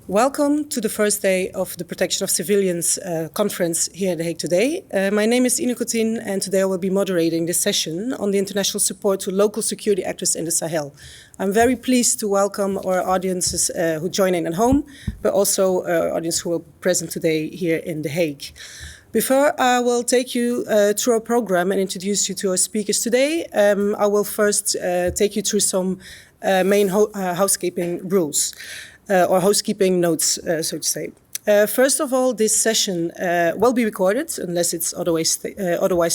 Welcome to the first day of the Protection of Civilians conference here in The Hague today. My name is Ine Coutin, and today I will be moderating this session on the international support to local security actors in the Sahel. I'm very pleased to welcome our audiences who join in at home, but also our audience who are present today here in The Hague. Before I will take you through our program and introduce you to our speakers today, I will first take you through some main housekeeping rules. Or housekeeping notes, so to say. First of all, this session will be recorded, unless it's otherwise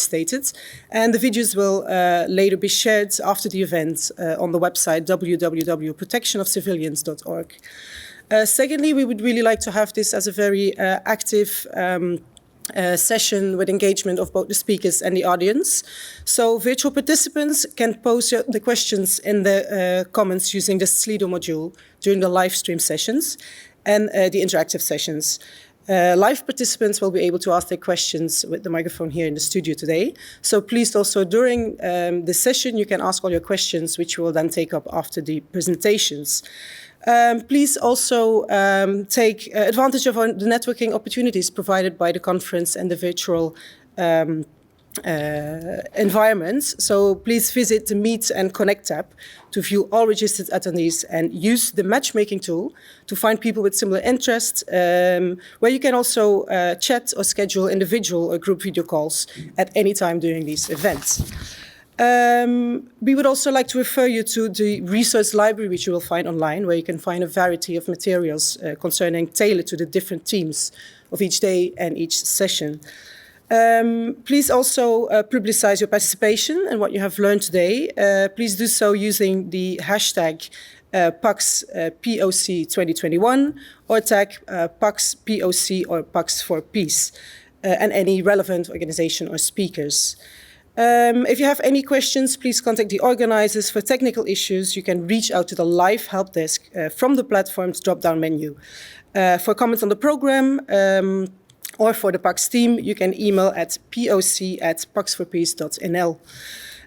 stated, and the videos will later be shared after the event on the website www.protectionofcivilians.org. Secondly, we would really like to have this as a very active session with engagement of both the speakers and the audience. So virtual participants can post the questions in the comments using the Slido module during the live stream sessions and the interactive sessions. Live participants will be able to ask their questions with the microphone here in the studio today. So please also during the session you can ask all your questions, which we will then take up after the presentations. Please also take advantage of the networking opportunities provided by the conference and the virtual environments. So please visit the Meet and Connect tab to view all registered attendees and use the matchmaking tool to find people with similar interests, where you can also chat or schedule individual or group video calls at any time during these events. We would also like to refer you to the resource library, which you will find online, where you can find a variety of materials tailored to the different themes of each day and each session. Please also publicize your participation and what you have learned today. Please do so using the hashtag PAX PoC 2021 or tag PAX PoC or PAX for Peace and any relevant organization or speakers. If you have any questions, please contact the organizers. For technical issues, you can reach out to the live help desk from the platform's drop-down menu. For comments on the program or for the PAX team, you can email at poc@paxforpeace.nl.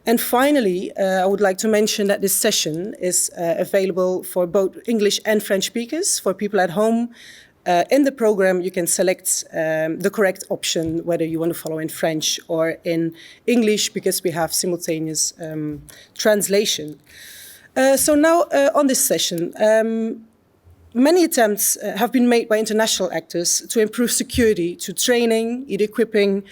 And finally, I would like to mention that this session is available for both English and French speakers. For people at home, in the program, you can select the correct option, whether you want to follow in French or in English, because we have simultaneous translation. So now on this session, many attempts have been made by international actors to improve security, to training, either equipping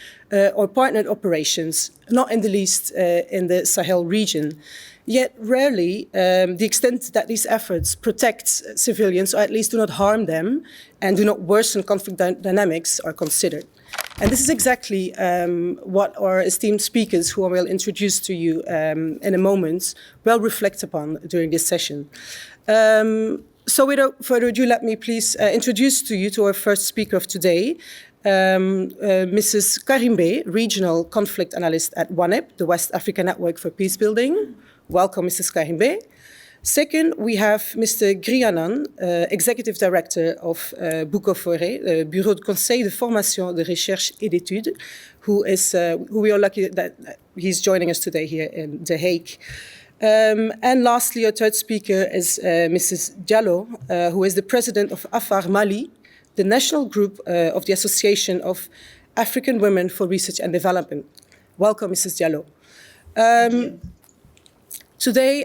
or partnered operations, not in the least in the Sahel region. Yet rarely the extent that these efforts protect civilians, or at least do not harm them and do not worsen conflict dynamics, are considered. And this is exactly what our esteemed speakers, who I will introduce to you in a moment, will reflect upon during this session. So without further ado, let me please introduce to you to our first speaker of today, Mrs. Kambiré, Regional Conflict Analyst at WANEP, the West Africa Network for Peacebuilding. Welcome, Mrs. Kambiré. Second, we have Mr. Guiryanan, Executive Director of BUCOFORE, Bureau de Conseils de Formation, de Recherche et d'Études, who we are lucky that he's joining us today here in The Hague. And lastly, our third speaker is Mrs. Diallo, who is the President of AFARD Mali, the national group of the Association of African Women for Research and Development. Welcome, Mrs. Diallo. Today,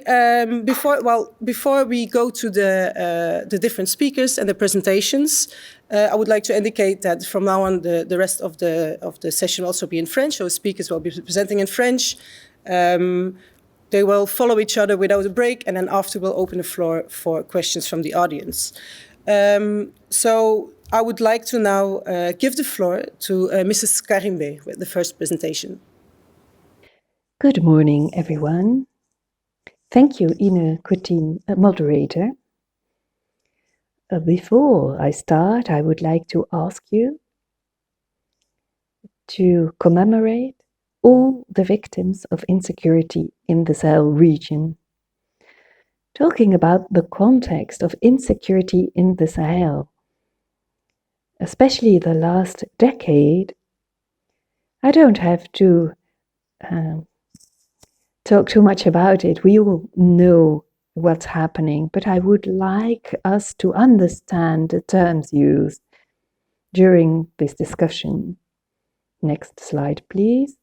before we go to the different speakers and the presentations, I would like to indicate that from now on, the rest of the session will also be in French. So speakers will be presenting in French. They will follow each other without a break, and then after we'll open the floor for questions from the audience. So I would like to now give the floor to Mrs. Kambiré with the first presentation. Good morning, everyone. Thank you, Ine Coutin, moderator. Before I start, I would like to ask you to commemorate all the victims of insecurity in the Sahel region. Talking about the context of insecurity in the Sahel, especially the last decade, I don't have to talk too much about it. We all know what's happening, but I would like us to understand the terms used during this discussion. Next slide, please.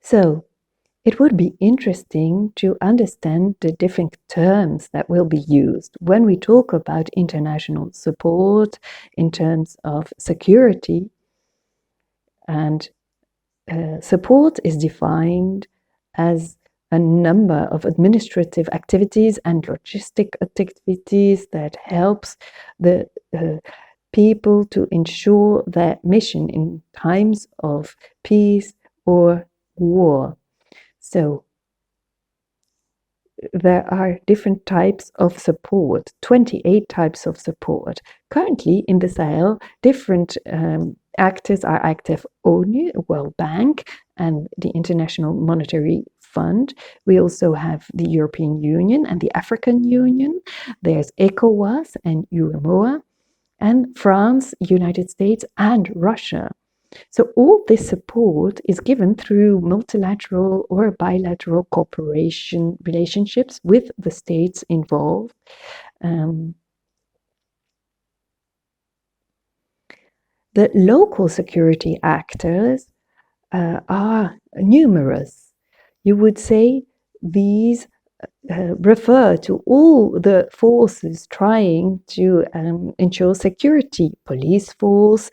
So, it would be interesting to understand the different terms that will be used when we talk about international support in terms of security. And support is defined as a number of administrative activities and logistic activities that helps the people to ensure their mission in times of peace or war. So there are different types of support, 28 types of support. Currently in the Sahel, different actors are active: ONU, World Bank, and the International Monetary Fund. We also have the European Union and the African Union. There's ECOWAS and UMOA, and France, United States, and Russia. So all this support is given through multilateral or bilateral cooperation relationships with the states involved. The local security actors are numerous. You would say these refer to all the forces trying to ensure security: police force,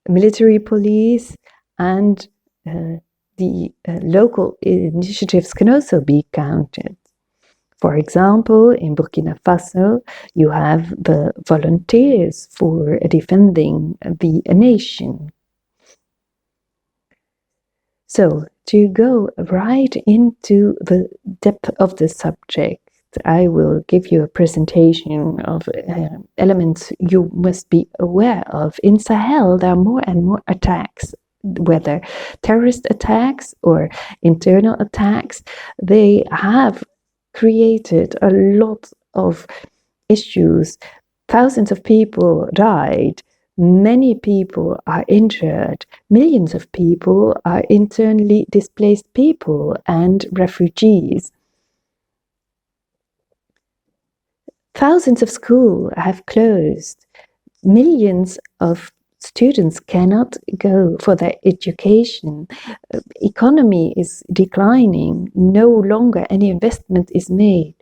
military police, and the local initiatives can also be counted. For example, in Burkina Faso, you have the volunteers for defending the nation. So, to go right into the depth of the subject, I will give you a presentation of elements you must be aware of. In Sahel, there are more and more attacks, whether terrorist attacks or internal attacks. They have created a lot of issues. Thousands of people died. Many people are injured. Millions of people are internally displaced people and refugees. Thousands of schools have closed. Millions of students cannot go for their education. Economy is declining. No longer any investment is made.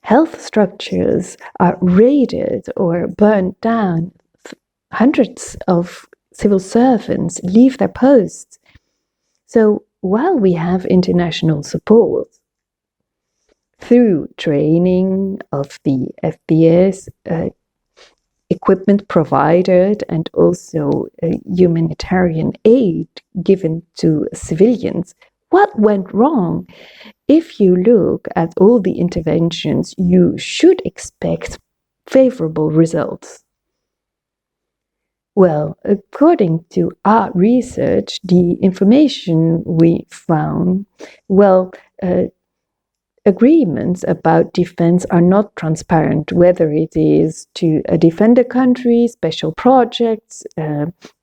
Health structures are raided or burned down. Hundreds of civil servants leave their posts. So while we have international support through training of the FPS, equipment provided, and also humanitarian aid given to civilians, what went wrong? If you look at all the interventions, you should expect favorable results. Well, according to our research, the information we found, agreements about defense are not transparent, whether it is to defend a country, special projects,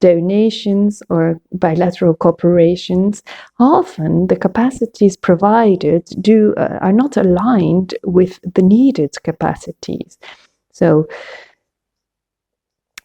donations, or bilateral cooperations. Often the capacities provided are not aligned with the needed capacities. So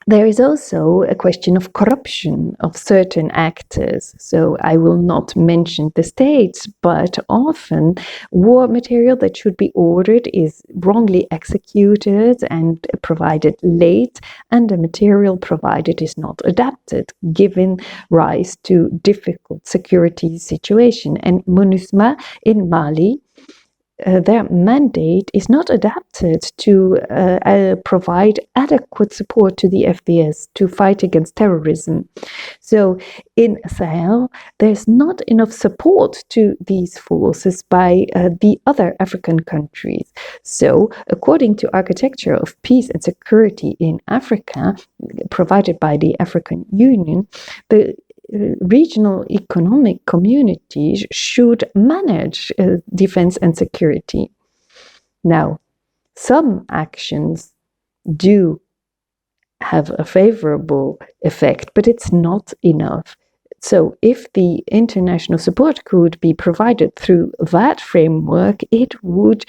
there is also a question of corruption of certain actors. So I will not mention the states, but often war material that should be ordered is wrongly executed and provided late, and the material provided is not adapted, giving rise to difficult security situation. And MONUSMA in Mali, their mandate is not adapted to provide adequate support to the FPS to fight against terrorism. So in Sahel, there's not enough support to these forces by the other African countries. So according to Architecture of Peace and Security in Africa, provided by the African Union, the regional economic communities should manage defense and security. Now, some actions do have a favorable effect, but it's not enough. So if the international support could be provided through that framework, it would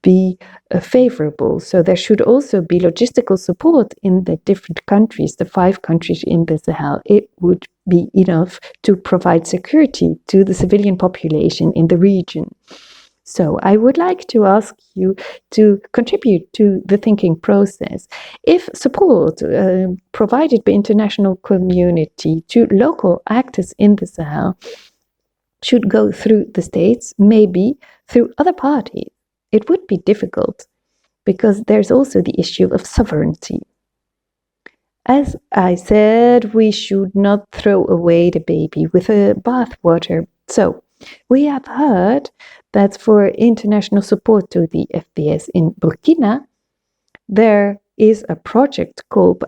be favorable. So there should also be logistical support in the different countries, the 5 countries in the Sahel. It would be enough to provide security to the civilian population in the region. So I would like to ask you to contribute to the thinking process. If support provided by international community to local actors in the Sahel should go through the states, maybe through other parties, it would be difficult because there's also the issue of sovereignty. As I said, we should not throw away the baby with the bathwater. So we have heard that for international support to the FPS in Burkina, there is a project called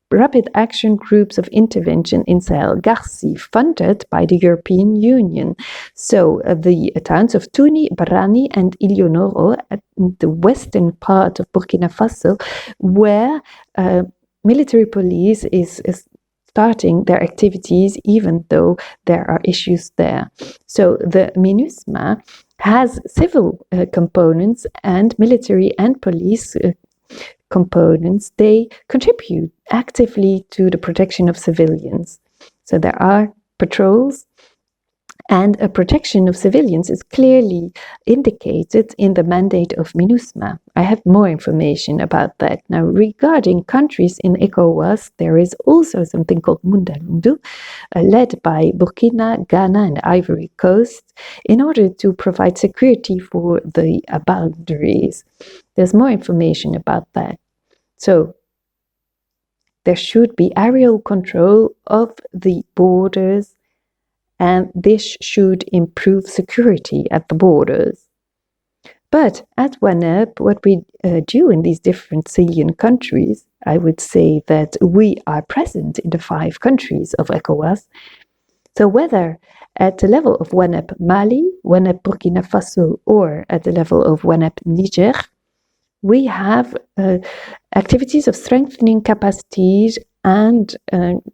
Rapid Action Groups of Intervention in Sahel, GARCI, funded by the European Union. So the towns of Tuni, Barani and Ilionoro at the western part of Burkina Faso, where military police is starting their activities, even though there are issues there. So the MINUSMA has civil components and military and police components. They contribute actively to the protection of civilians. So there are patrols, and a protection of civilians is clearly indicated in the mandate of MINUSMA. I have more information about that. Now, regarding countries in ECOWAS, there is also something called Mundalundu, led by Burkina, Ghana, and Ivory Coast, in order to provide security for the boundaries. There's more information about that. So, there should be aerial control of the borders, and this should improve security at the borders. But at WANEP, what we do in these different Sahelian countries, I would say that we are present in the 5 countries of ECOWAS. So whether at the level of WANEP Mali, WANEP Burkina Faso, or at the level of WANEP Niger, we have activities of strengthening capacities and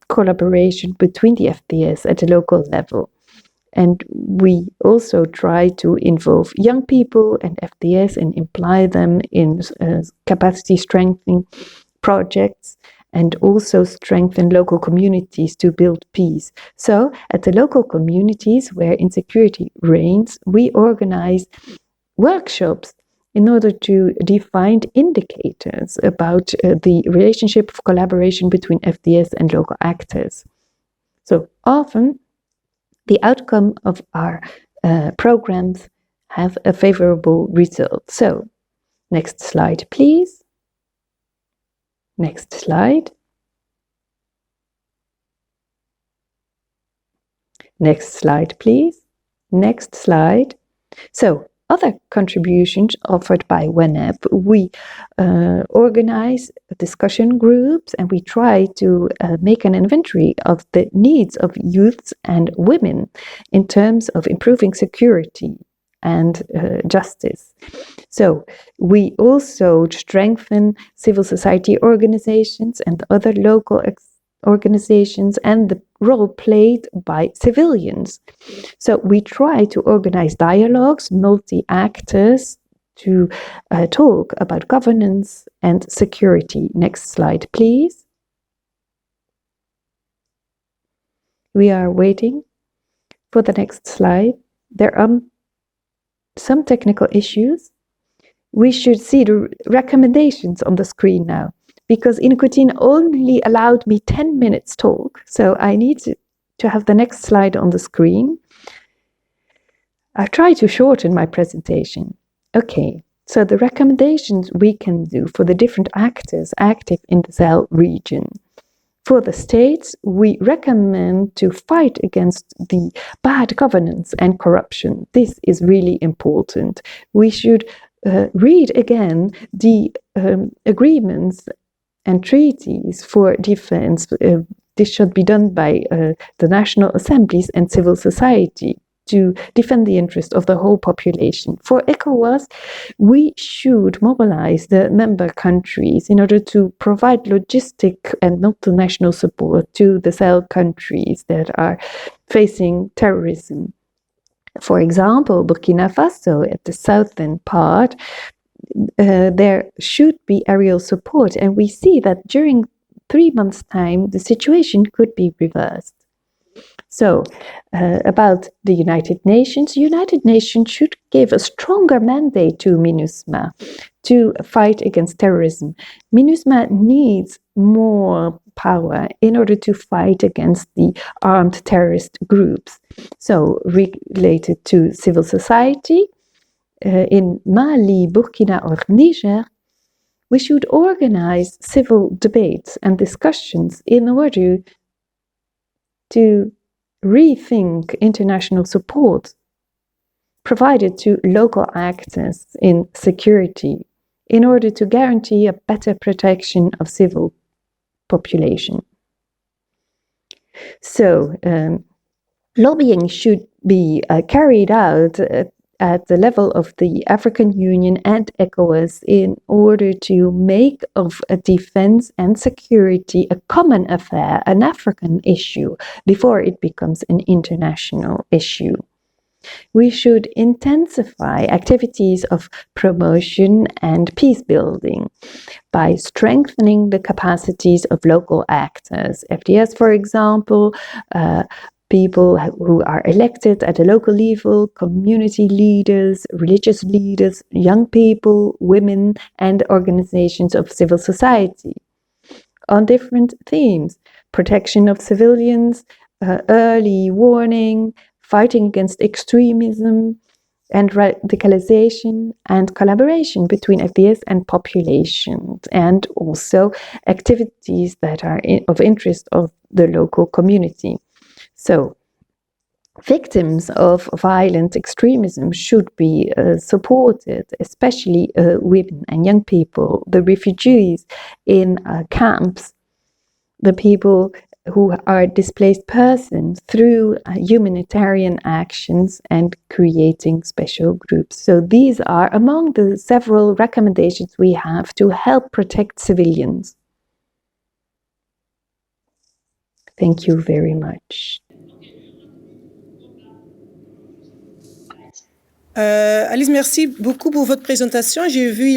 collaboration between the FPS at a local level. And we also try to involve young people and FDS and imply them in capacity strengthening projects, and also strengthen local communities to build peace. So at the local communities where insecurity reigns, we organize workshops in order to define indicators about the relationship of collaboration between FDS and local actors. So often, the outcome of our programs have a favorable result. So, next slide, please. Next slide. Next slide, please. Next slide. So, other contributions offered by WANEP, we organize discussion groups, and we try to make an inventory of the needs of youths and women in terms of improving security and justice. So we also strengthen civil society organizations and other local organizations and the role played by civilians. So we try to organize dialogues, multi-actors, to talk about governance and security. Next slide, please. We are waiting for the next slide. There are some technical issues. We should see the recommendations on the screen now, because Inocutin only allowed me 10 minutes talk, so I need to have the next slide on the screen. I've tried to shorten my presentation. Okay, so the recommendations we can do for the different actors active in the Sahel region. For the states, we recommend to fight against the bad governance and corruption. This is really important. We should read again the agreements and treaties for defense. This should be done by the national assemblies and civil society to defend the interest of the whole population. For ECOWAS, we should mobilize the member countries in order to provide logistic and multinational support to the Sahel countries that are facing terrorism. For example, Burkina Faso, at the southern part, there should be aerial support, and we see that during 3 months' time, the situation could be reversed. So, about the United Nations should give a stronger mandate to MINUSMA to fight against terrorism. MINUSMA needs more power in order to fight against the armed terrorist groups. So, related to civil society, in Mali, Burkina, or Niger, we should organize civil debates and discussions in order to rethink international support provided to local actors in security in order to guarantee a better protection of civil population. So, lobbying should be carried out at the level of the African Union and ECOWAS in order to make of a defense and security a common affair, an African issue, before it becomes an international issue. We should intensify activities of promotion and peace building by strengthening the capacities of local actors. FDS, for example, people who are elected at a local level, community leaders, religious leaders, young people, women, and organizations of civil society on different themes: protection of civilians, early warning, fighting against extremism and radicalization, and collaboration between FDS and populations, and also activities that are of interest of the local community. So, victims of violent extremism should be supported, especially women and young people, the refugees in camps, the people who are displaced persons, through humanitarian actions and creating special groups. So these are among the several recommendations we have to help protect civilians. Thank you very much. Alice, merci beaucoup pour votre présentation. J'ai vu.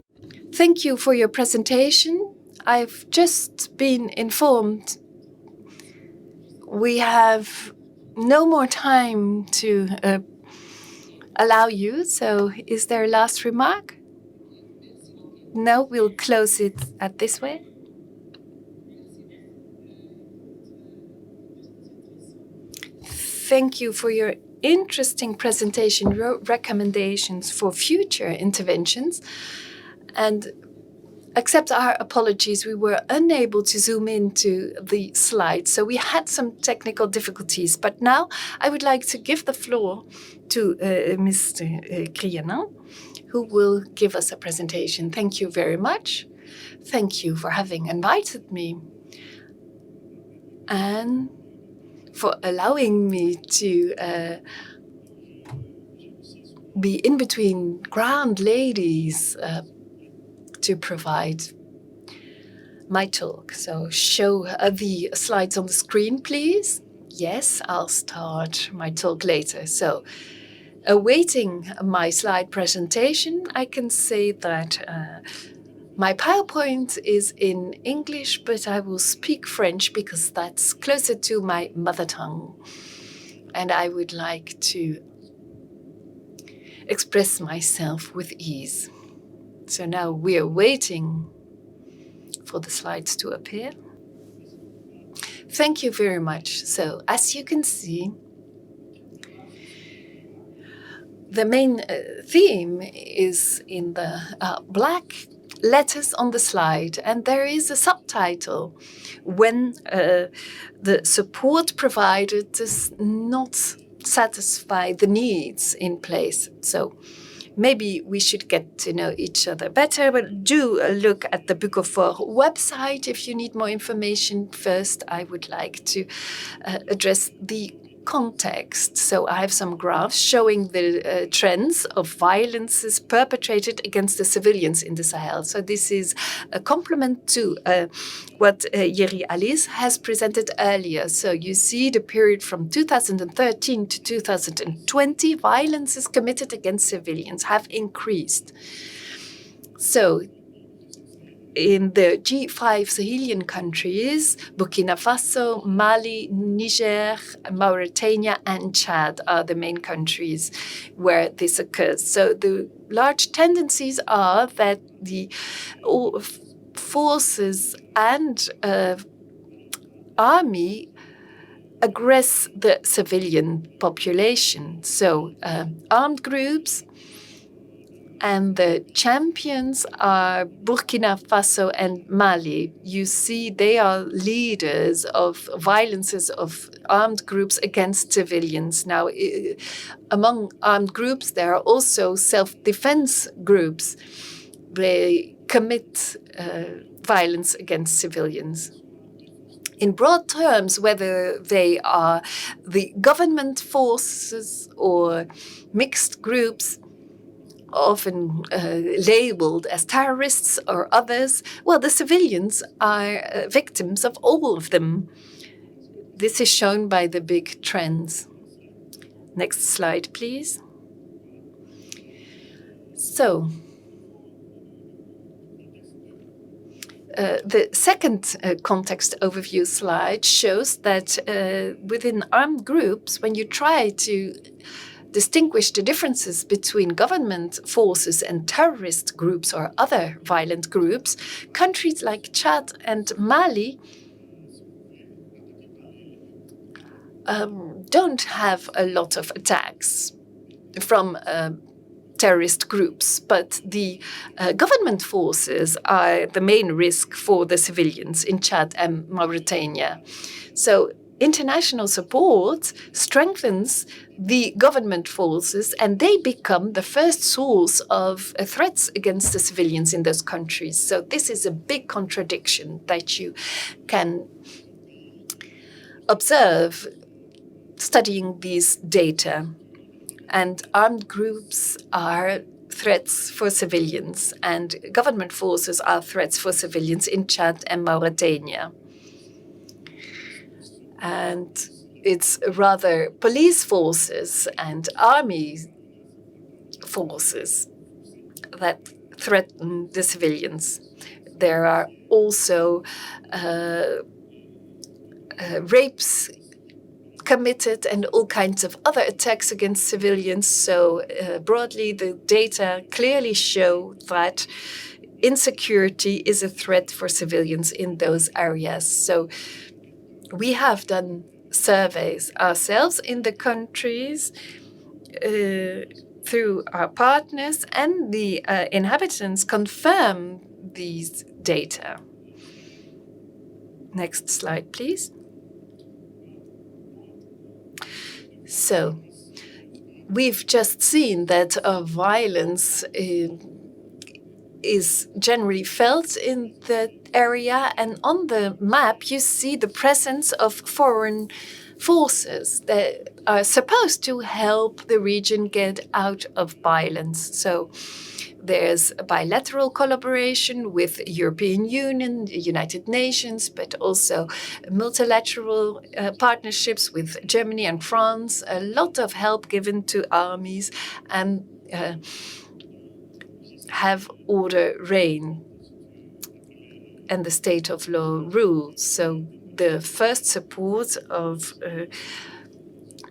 Thank you for your presentation. I've just been informed we have no more time to allow you. So is there a last remark? No, we'll close it at this way. Thank you for your interesting presentation, your recommendations for future interventions. And accept our apologies, we were unable to zoom into the slides, so we had some technical difficulties. But now I would like to give the floor to Mr. Guiryanan, who will give us a presentation. Thank you very much. Thank you for having invited me and for allowing me to be in between grand ladies to provide my talk. So show the slides on the screen, please. Yes, I'll start my talk later. So awaiting my slide presentation, I can say that my PowerPoint is in English, but I will speak French because that's closer to my mother tongue. And I would like to express myself with ease. So now we are waiting for the slides to appear. Thank you very much. So as you can see, the main theme is in the black letters on the slide, and there is a subtitle: when the support provided does not satisfy the needs in place. So maybe we should get to know each other better, but do look at the BUCOFORE website if you need more information. First, I would like to address the context. So I have some graphs showing the trends of violences perpetrated against the civilians in the Sahel. So this is a complement to what Yéri Alice has presented earlier. So you see the period from 2013 to 2020, violences committed against civilians have increased. So in the G5 Sahelian countries, Burkina Faso, Mali, Niger, Mauritania, and Chad are the main countries where this occurs. So the large tendencies are that the forces and army aggress the civilian population. So armed groups, and the champions are Burkina Faso and Mali. You see, they are leaders of violences of armed groups against civilians. Now, among armed groups, there are also self-defense groups. They commit violence against civilians. In broad terms, whether they are the government forces or mixed groups, often labeled as terrorists or others, well, the civilians are victims of all of them. This is shown by the big trends. Next slide, please. So, the second context overview slide shows that within armed groups, when you try to distinguish the differences between government forces and terrorist groups or other violent groups, countries like Chad and Mali don't have a lot of attacks from terrorist groups, but the government forces are the main risk for the civilians in Chad and Mauritania. So international support strengthens the government forces, and they become the first source of threats against the civilians in those countries. So this is a big contradiction that you can observe studying these data. And armed groups are threats for civilians, and government forces are threats for civilians in Chad and Mauritania. And it's rather police forces and army forces that threaten the civilians. There are also rapes committed and all kinds of other attacks against civilians. So broadly, the data clearly show that insecurity is a threat for civilians in those areas. So we have done surveys ourselves in the countries through our partners, and the inhabitants confirm these data. Next slide, please. So we've just seen that violence is generally felt in the area, and on the map you see the presence of foreign forces that are supposed to help the region get out of violence. So there's a bilateral collaboration with European Union, United Nations, but also multilateral partnerships with Germany and France, a lot of help given to armies, and have order reign and the state of law rules. So the first support of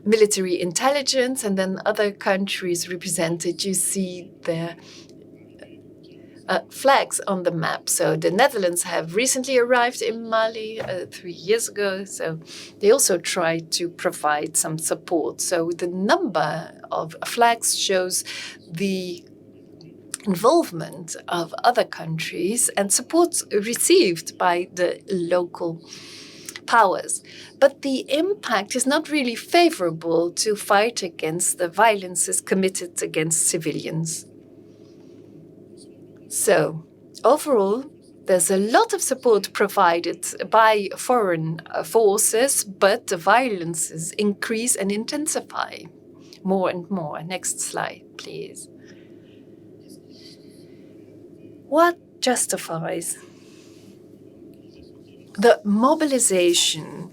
military intelligence, and then other countries represented. You see their flags on the map. So the Netherlands have recently arrived in Mali 3 years ago. So they also tried to provide some support. So the number of flags shows the involvement of other countries and support received by the local powers. But the impact is not really favorable to fight against the violences committed against civilians. So overall, there's a lot of support provided by foreign forces, but the violences increase and intensify more and more. Next slide, please. What justifies the mobilization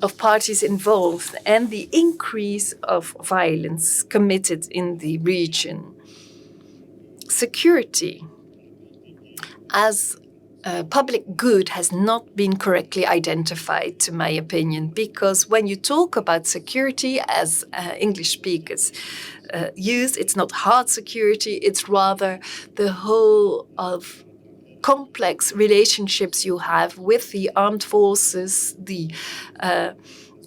of parties involved and the increase of violence committed in the region? Security as a public good has not been correctly identified, to my opinion, because when you talk about security, as English speakers use, it's not hard security, it's rather the whole of complex relationships you have with the armed forces, the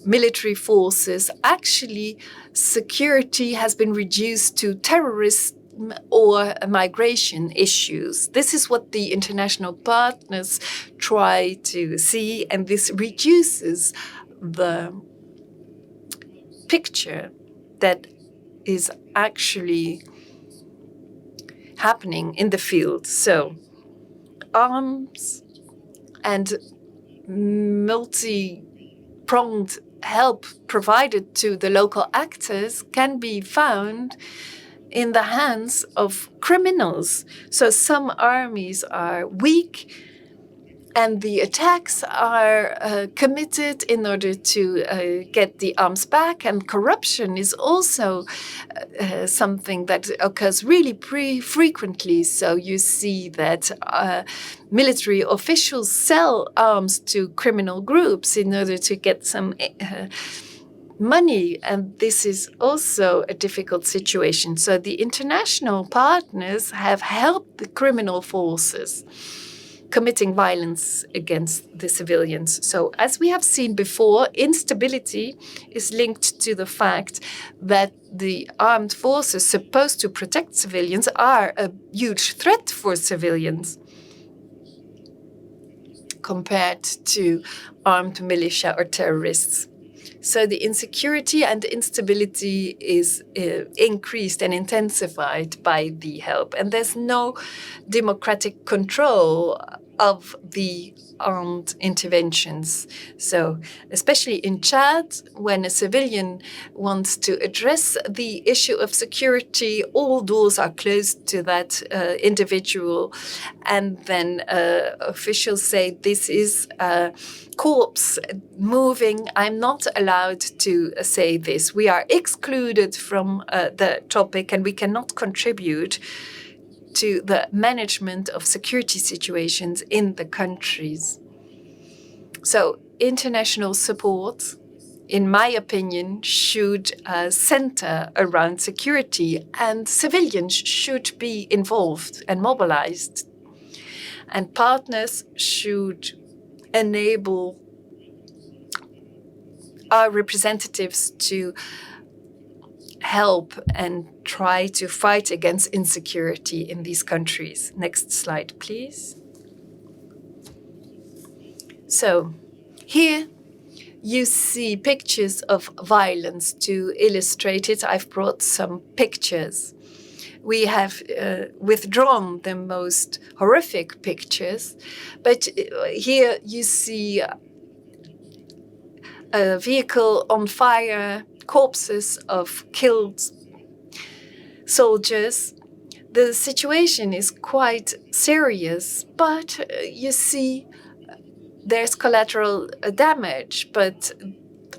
military forces. Actually, security has been reduced to terrorist or migration issues. This is what the international partners try to see, and this reduces the picture that is actually happening in the field. So, arms and multi-pronged help provided to the local actors can be found in the hands of criminals. So some armies are weak and the attacks are committed in order to get the arms back. And corruption is also something that occurs really frequently. So you see that military officials sell arms to criminal groups in order to get some money, and this is also a difficult situation. So the international partners have helped the criminal forces committing violence against the civilians. So as we have seen before, instability is linked to the fact that the armed forces supposed to protect civilians are a huge threat for civilians compared to armed militia or terrorists. So the insecurity and instability is increased and intensified by the help. And there's no democratic control of the armed interventions. So especially in Chad, when a civilian wants to address the issue of security, all doors are closed to that individual. And then officials say, this is a corpse moving. I'm not allowed to say this. We are excluded from the topic and we cannot contribute to the management of security situations in the countries. So international support, in my opinion, should center around security, and civilians should be involved and mobilized. And partners should enable our representatives to help and try to fight against insecurity in these countries. Next slide, please. So here you see pictures of violence. To illustrate it, I've brought some pictures. We have withdrawn the most horrific pictures, but here you see a vehicle on fire, corpses of killed soldiers. The situation is quite serious, but you see there's collateral damage, but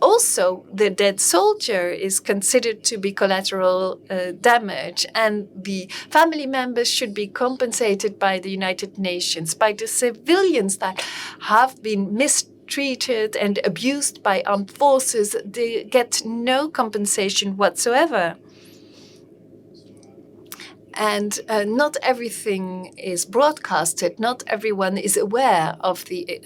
also the dead soldier is considered to be collateral damage, and the family members should be compensated by the United Nations, by the civilians that have been mistreated and abused by armed forces. They get no compensation whatsoever. And not everything is broadcasted. Not everyone is aware of the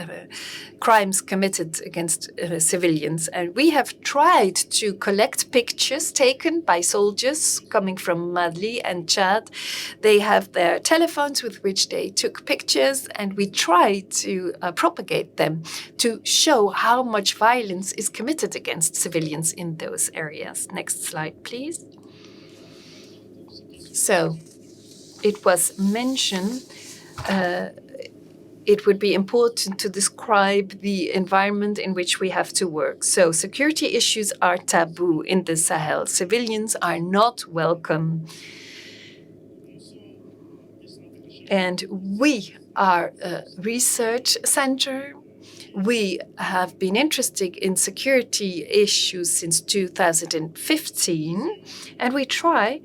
crimes committed against civilians. And we have tried to collect pictures taken by soldiers coming from Mali and Chad. They have their telephones with which they took pictures, and we try to propagate them to show how much violence is committed against civilians in those areas. Next slide, please. So, it was mentioned it would be important to describe the environment in which we have to work. So security issues are taboo in the Sahel. Civilians are not welcome. And we are a research center. We have been interested in security issues since 2015, and we try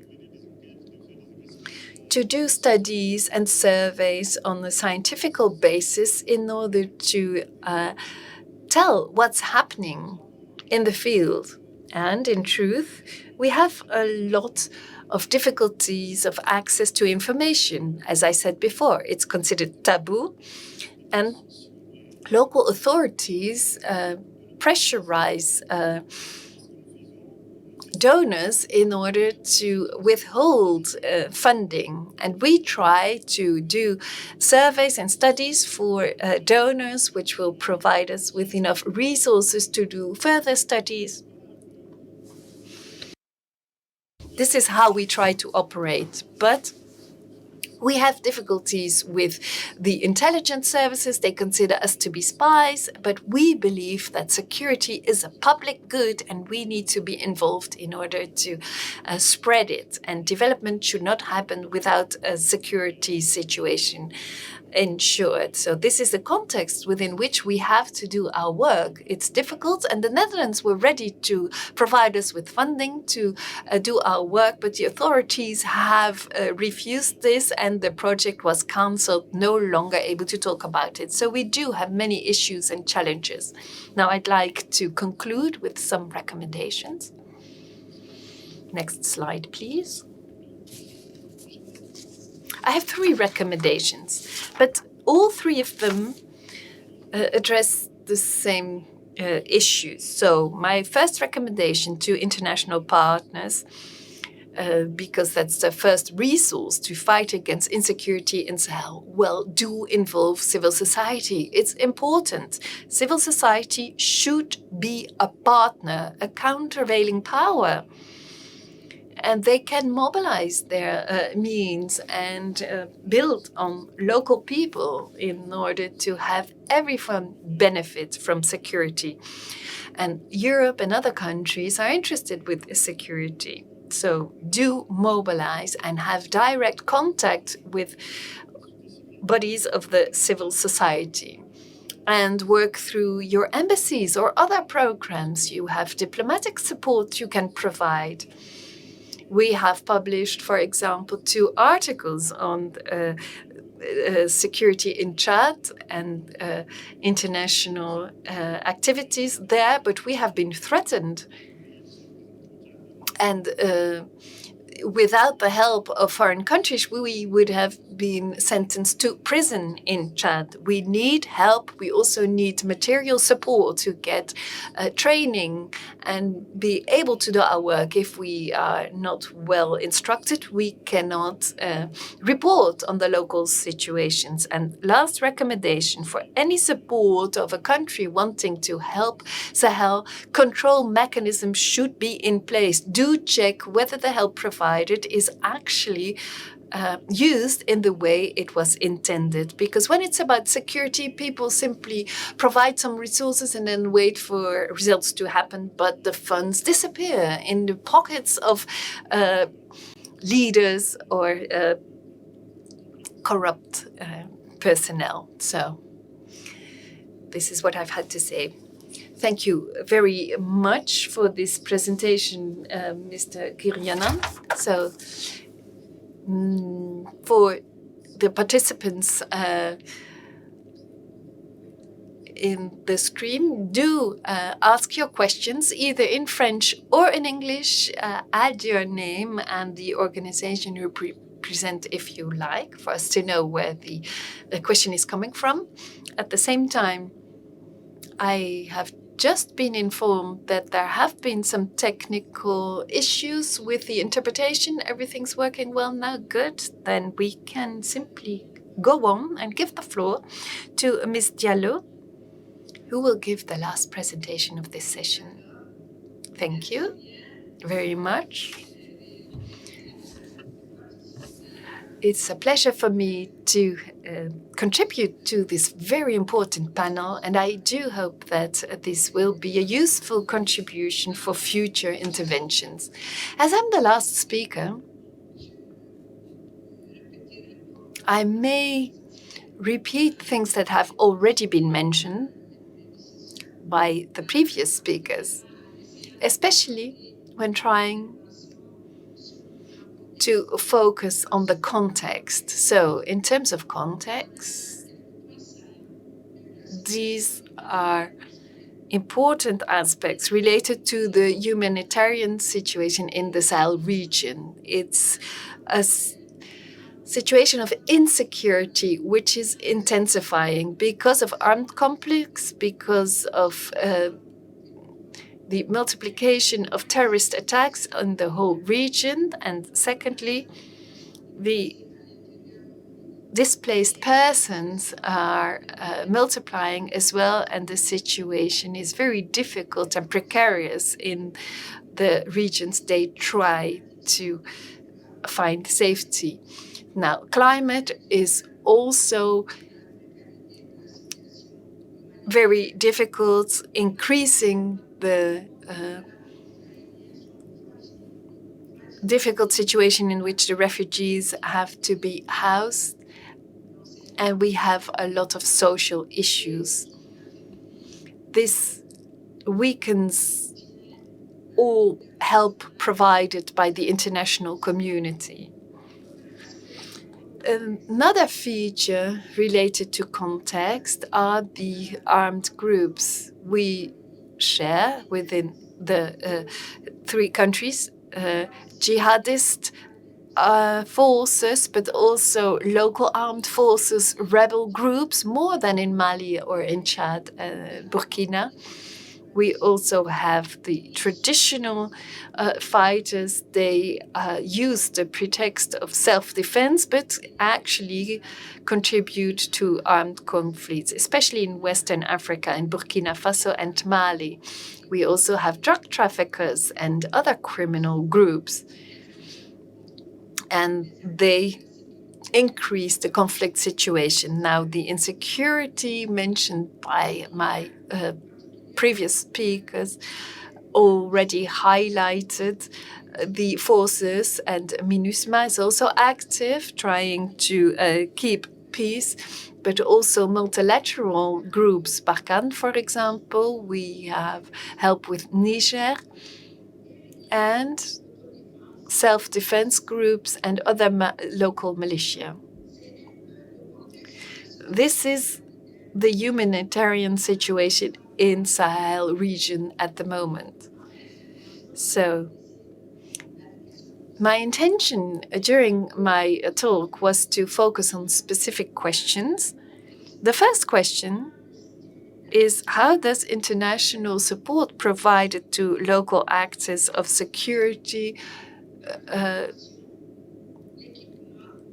to do studies and surveys on a scientific basis in order to tell what's happening in the field. And in truth, we have a lot of difficulties of access to information. As I said before, it's considered taboo, and local authorities pressurize donors in order to withhold funding. And we try to do surveys and studies for donors, which will provide us with enough resources to do further studies. This is how we try to operate. But we have difficulties with the intelligence services. They consider us to be spies, but we believe that security is a public good and we need to be involved in order to spread it. And development should not happen without a security situation ensured. So this is the context within which we have to do our work. It's difficult, and the Netherlands were ready to provide us with funding to do our work, but the authorities have refused this, and the project was cancelled, no longer able to talk about it. So we do have many issues and challenges. Now I'd like to conclude with some recommendations. Next slide, please. I have 3 recommendations, but all 3 of them address the same issues. So my first recommendation to international partners, because that's the first resource to fight against insecurity in Sahel, well, do involve civil society. It's important. Civil society should be a partner, a countervailing power. And they can mobilize their means and build on local people in order to have everyone benefit from security. And Europe and other countries are interested with security. So do mobilize and have direct contact with bodies of the civil society. And work through your embassies or other programs. You have diplomatic support you can provide. We have published, for example, 2 articles on security in Chad and international activities there, but we have been threatened. And without the help of foreign countries, we would have been sentenced to prison in Chad. We need help. We also need material support to get training and be able to do our work. If we are not well instructed, we cannot report on the local situations. And last recommendation for any support of a country wanting to help Sahel, control mechanisms should be in place. Do check whether the help provided is actually used in the way it was intended. Because when it's about security, people simply provide some resources and then wait for results to happen, but the funds disappear in the pockets of leaders or corrupt personnel. So this is what I've had to say. Thank you very much for this presentation, Mr. Guiryanan. So, for the participants in the stream, do ask your questions either in French or in English. Add your name and the organization you present if you like, for us to know where the question is coming from. At the same time, I have just been informed that there have been some technical issues with the interpretation. Everything's working well now. Good. Then we can simply go on and give the floor to Ms. Diallo, who will give the last presentation of this session. Thank you very much. It's a pleasure for me to contribute to this very important panel, and I do hope that this will be a useful contribution for future interventions. As I'm the last speaker, I may repeat things that have already been mentioned by the previous speakers, especially when trying to focus on the context. So, in terms of context, these are important aspects related to the humanitarian situation in the Sahel region. It's a situation of insecurity which is intensifying because of armed conflicts, because of the multiplication of terrorist attacks in the whole region, and secondly, the displaced persons are multiplying as well, and the situation is very difficult and precarious in the regions they try to find safety. Now, climate is also very difficult, increasing the difficult situation in which the refugees have to be housed, and we have a lot of social issues. This weakens all help provided by the international community. Another feature related to context are the armed groups we share within the three countries, jihadist forces, but also local armed forces, rebel groups, more than in Mali or in Chad, Burkina. We also have the traditional fighters. They use the pretext of self-defense, but actually contribute to armed conflicts, especially in Western Africa, in Burkina Faso and Mali. We also have drug traffickers and other criminal groups, and they increase the conflict situation. Now, the insecurity mentioned by my previous speakers already highlighted the forces, and MINUSMA is also active, trying to keep peace, but also multilateral groups. Barkhane, for example, we have help with Niger, and self-defense groups and other local militia. This is the humanitarian situation in Sahel region at the moment. So my intention during my talk was to focus on specific questions. The first question is, how does international support provided to local actors of security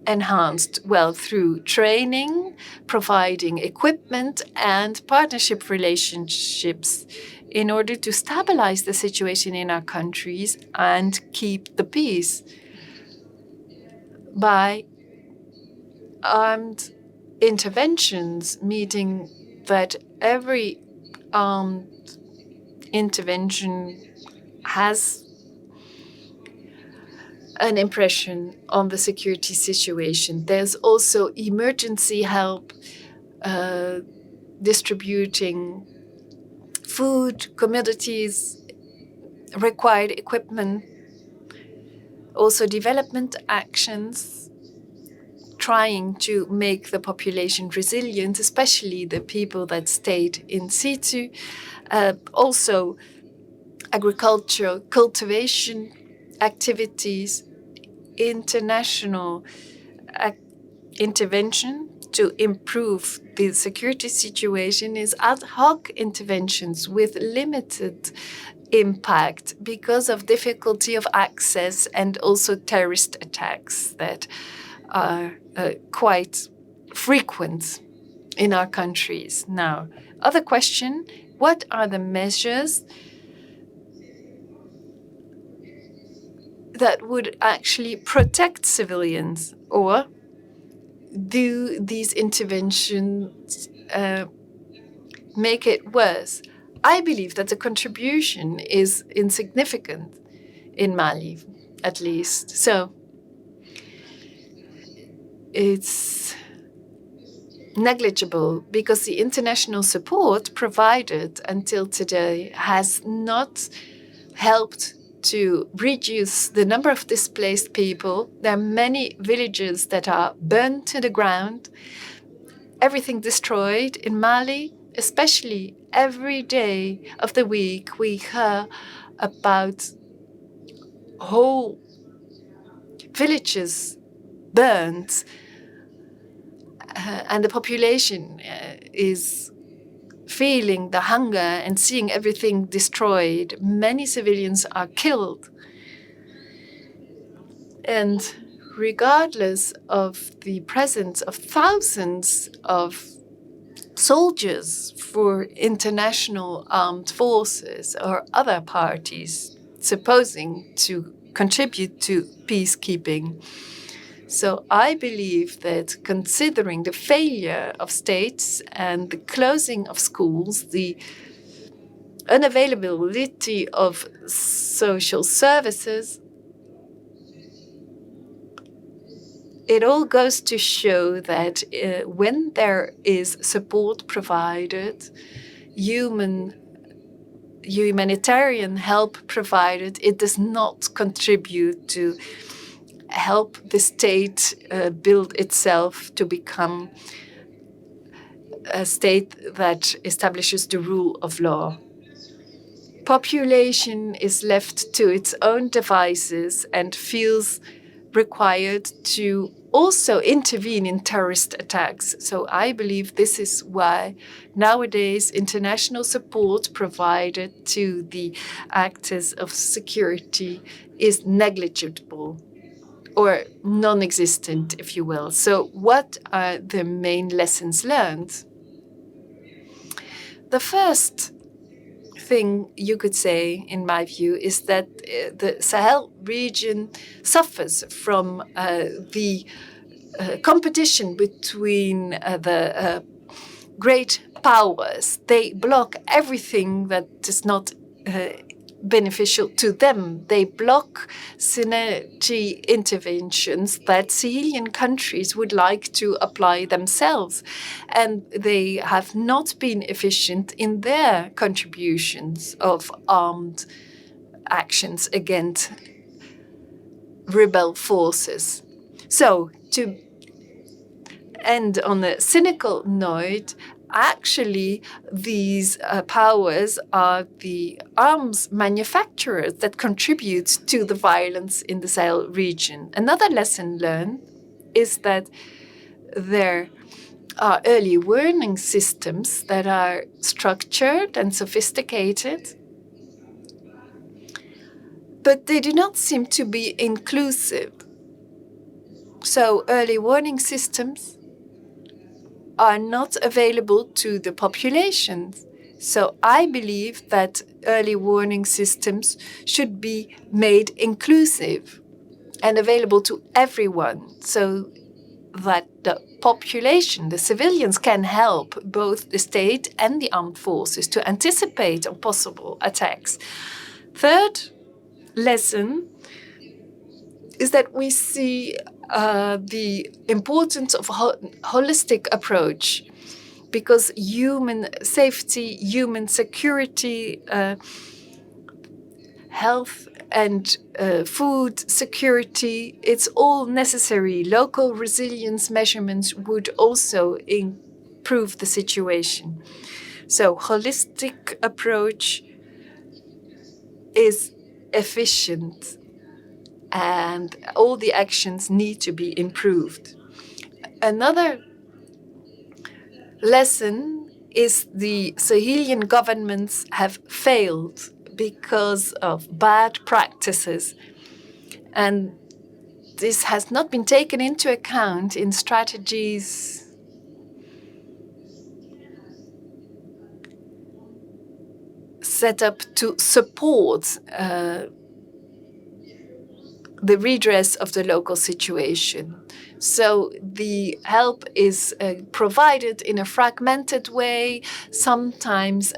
enhanced? Well, through training, providing equipment, and partnership relationships in order to stabilize the situation in our countries and keep the peace. By armed interventions, meaning that every armed intervention has an impression on the security situation. There's also emergency help, distributing food, commodities, required equipment, also development actions, trying to make the population resilient, especially the people that stayed in situ, also agricultural cultivation activities, international intervention to improve the security situation is ad hoc interventions with limited impact because of difficulty of access and also terrorist attacks that are quite frequent in our countries. Now, other question, what are the measures that would actually protect civilians, or do these interventions make it worse? I believe that the contribution is insignificant in Mali, at least. So it's negligible because the international support provided until today has not helped to reduce the number of displaced people. There are many villages that are burned to the ground, everything destroyed in Mali, especially every day of the week we hear about whole villages burned, and the population is feeling the hunger and seeing everything destroyed. Many civilians are killed. And regardless of the presence of thousands of soldiers for international armed forces or other parties supposing to contribute to peacekeeping. So I believe that considering the failure of states and the closing of schools, the unavailability of social services, it all goes to show that when there is support provided, humanitarian help provided, it does not contribute to help the state build itself to become a state that establishes the rule of law. Population is left to its own devices and feels required to also intervene in terrorist attacks. So I believe this is why nowadays international support provided to the actors of security is negligible or non-existent, if you will. So what are the main lessons learned? The first thing you could say, in my view, is that the Sahel region suffers from the competition between the great powers. They block everything that is not beneficial to them. They block synergy interventions that Sahelian countries would like to apply themselves. And they have not been efficient in their contributions of armed actions against rebel forces. So, to end on a cynical note, actually, these powers are the arms manufacturers that contribute to the violence in the Sahel region. Another lesson learned is that there are early warning systems that are structured and sophisticated, but they do not seem to be inclusive. So early warning systems are not available to the population. So I believe that early warning systems should be made inclusive and available to everyone so that the population, the civilians, can help both the state and the armed forces to anticipate on possible attacks. Third lesson is that we see the importance of a holistic approach, because human safety, human security, health and food security, it's all necessary. Local resilience measurements would also improve the situation. So holistic approach is efficient, and all the actions need to be improved. Another lesson is the Sahelian governments have failed because of bad practices, and this has not been taken into account in strategies set up to support the redress of the local situation. So the help is provided in a fragmented way, sometimes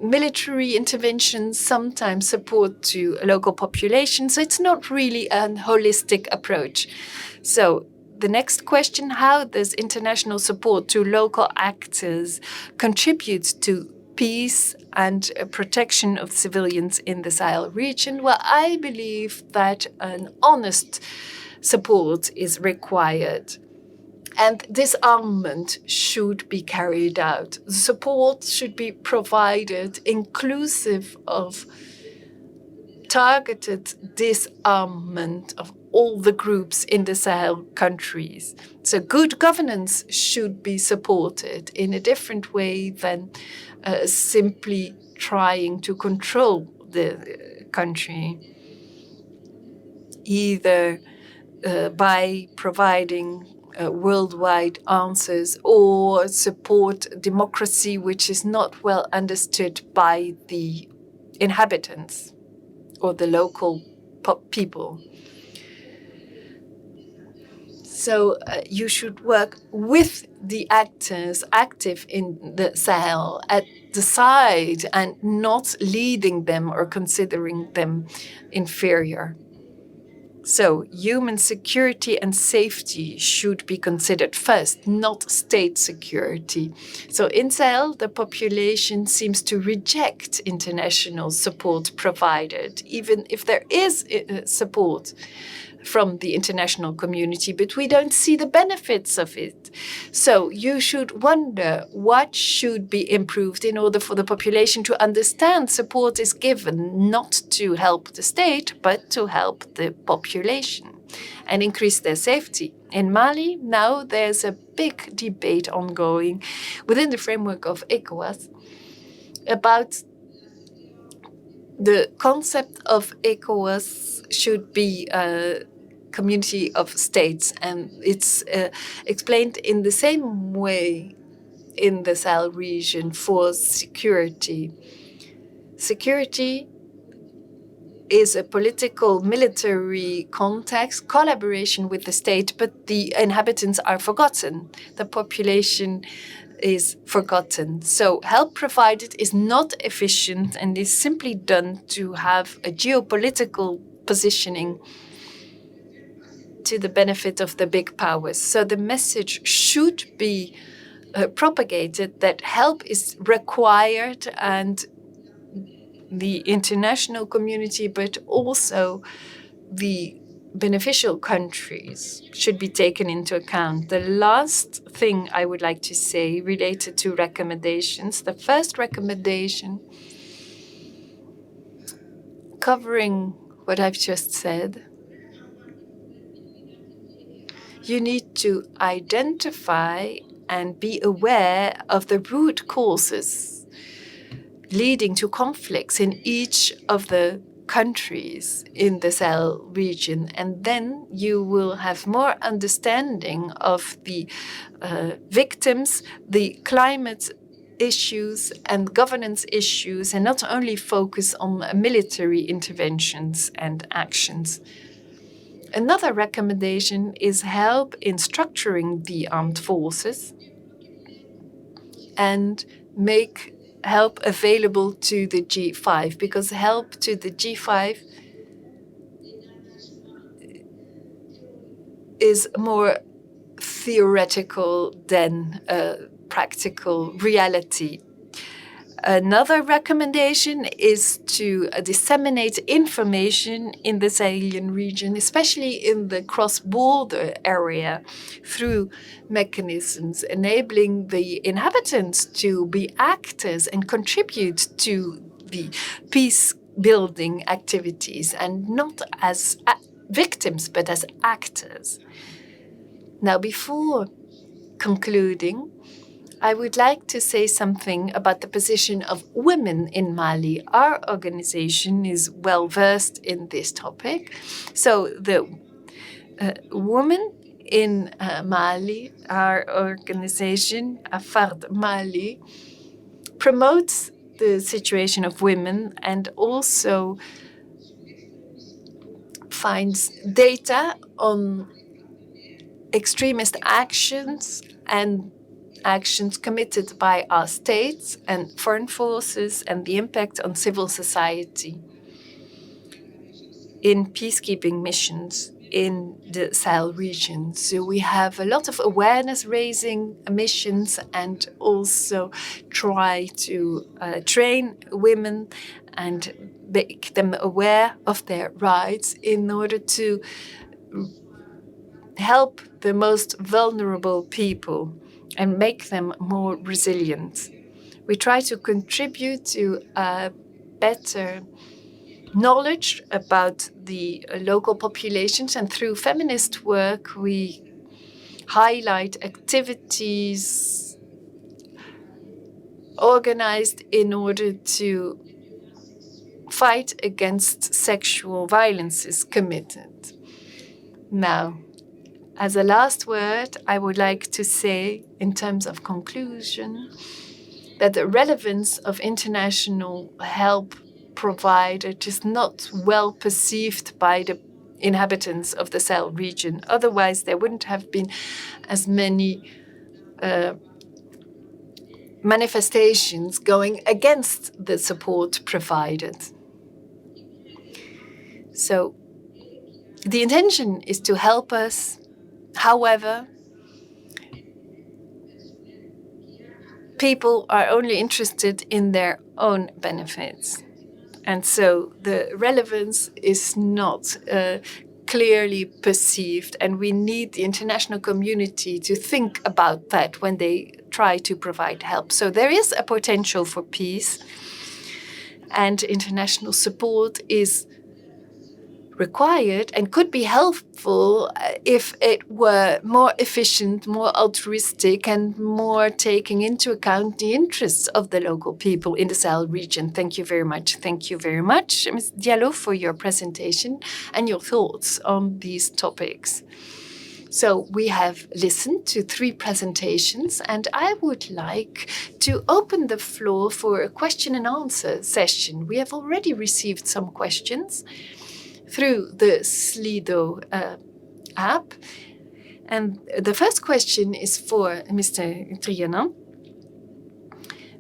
military interventions, sometimes support to a local population. So it's not really a holistic approach. So the next question, how does international support to local actors contribute to peace and protection of civilians in the Sahel region? Well, I believe that an honest support is required. And disarmament should be carried out. Support should be provided inclusive of targeted disarmament of all the groups in the Sahel countries. So good governance should be supported in a different way than simply trying to control the country, either by providing worldwide answers or support democracy which is not well understood by the inhabitants or the local people. So you should work with the actors active in the Sahel at the side and not leading them or considering them inferior. So human security and safety should be considered first, not state security. So in Sahel, the population seems to reject international support provided, even if there is support from the international community, but we don't see the benefits of it. So you should wonder what should be improved in order for the population to understand support is given not to help the state, but to help the population and increase their safety. In Mali, now there's a big debate ongoing within the framework of ECOWAS about the concept of ECOWAS should be a community of states, and it's explained in the same way in the Sahel region for security. Security is a political military context, collaboration with the state, but the inhabitants are forgotten. The population is forgotten. So help provided is not efficient and is simply done to have a geopolitical positioning to the benefit of the big powers. So the message should be propagated that help is required, and the international community, but also the beneficial countries should be taken into account. The last thing I would like to say related to recommendations, the first recommendation covering what I've just said, you need to identify and be aware of the root causes leading to conflicts in each of the countries in the Sahel region. And then you will have more understanding of the victims, the climate issues and governance issues, and not only focus on military interventions and actions. Another recommendation is help in structuring the armed forces and make help available to the G5, because help to the G5 is more theoretical than practical reality. Another recommendation is to disseminate information in the Sahelian region, especially in the cross-border area, through mechanisms enabling the inhabitants to be actors and contribute to the peace-building activities, and not as victims, but as actors. Now, before concluding, I would like to say something about the position of women in Mali. Our organization is well versed in this topic. So the women in Mali, our organization, AFARD Mali, promotes the situation of women and also finds data on extremist actions and actions committed by our states and foreign forces and the impact on civil society in peacekeeping missions in the Sahel region. So we have a lot of awareness-raising missions and also try to train women and make them aware of their rights in order to help the most vulnerable people and make them more resilient. We try to contribute to better knowledge about the local populations, and through feminist work, we highlight activities organized in order to fight against sexual violences committed. Now, as a last word, I would like to say, in terms of conclusion, that the relevance of international help provided is not well perceived by the inhabitants of the Sahel region. Otherwise, there wouldn't have been as many manifestations going against the support provided. So the intention is to help us. However, people are only interested in their own benefits. And so the relevance is not clearly perceived, and we need the international community to think about that when they try to provide help. So there is a potential for peace, and international support is required and could be helpful if it were more efficient, more altruistic, and more taking into account the interests of the local people in the Sahel region. Thank you very much. Thank you very much, Ms. Diallo, for your presentation and your thoughts on these topics. So we have listened to 3 presentations, and I would like to open the floor for a question and answer session. We have already received some questions through the Slido app. And the first question is for Mr. Guiryanan.